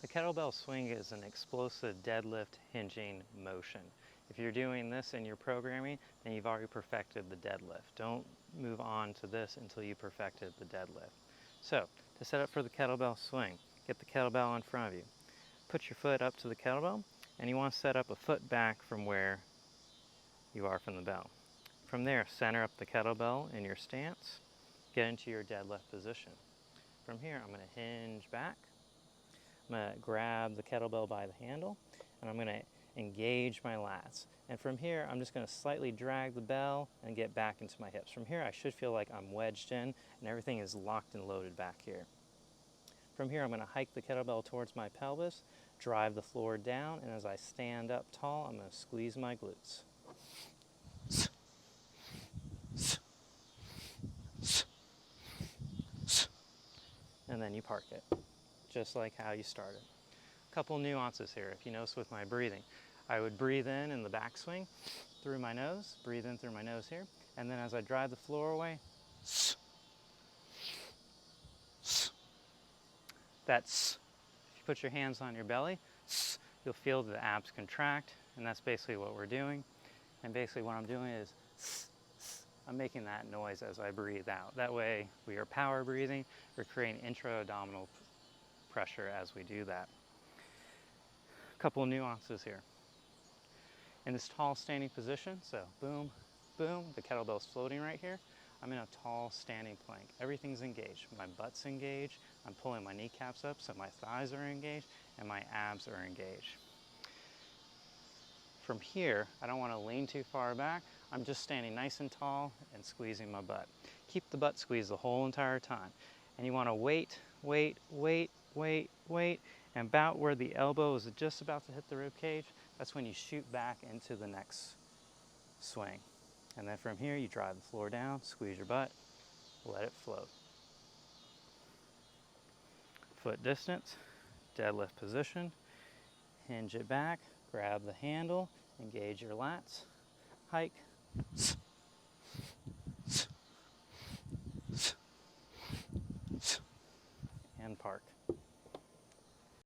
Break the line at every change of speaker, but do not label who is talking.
The kettlebell swing is an explosive deadlift hinging motion. If you're doing this in your programming, then you've already perfected the deadlift. Don't move on to this until you perfected the deadlift. So, to set up for the kettlebell swing, get the kettlebell in front of you. Put your foot up to the kettlebell, and you want to set up a foot back from where you are from the bell. From there, center up the kettlebell in your stance, get into your deadlift position. From here, I'm going to hinge back. I'm going to grab the kettlebell by the handle, and I'm going to engage my lats. And from here, I'm just going to slightly drag the bell and get back into my hips. From here, I should feel like I'm wedged in and everything is locked and loaded back here. From here, I'm going to hike the kettlebell towards my pelvis, drive the floor down, and as I stand up tall, I'm going to squeeze my glutes. And then you park it, just like how you started. A couple nuances here. If you notice with my breathing, I would breathe in the backswing through my nose, breathe in through my nose here, and then as I drive the floor away, that's, if you put your hands on your belly, you'll feel the abs contract, and that's basically what we're doing. And basically what I'm doing is I'm making that noise as I breathe out. That way we are power breathing, we're creating intra-abdominal pressure as we do that. A couple of nuances here. In this tall standing position, so boom, boom, the kettlebell's floating right here. I'm in a tall standing plank. Everything's engaged. My butt's engaged. I'm pulling my kneecaps up so my thighs are engaged and my abs are engaged. From here, I don't want to lean too far back. I'm just standing nice and tall and squeezing my butt. Keep the butt squeezed the whole entire time. And you want to wait, and about where the elbow is just about to hit the rib cage, that's when you shoot back into the next swing. And then from here, you drive the floor down, squeeze your butt, let it float. Foot distance, deadlift position, hinge it back, grab the handle, engage your lats, hike,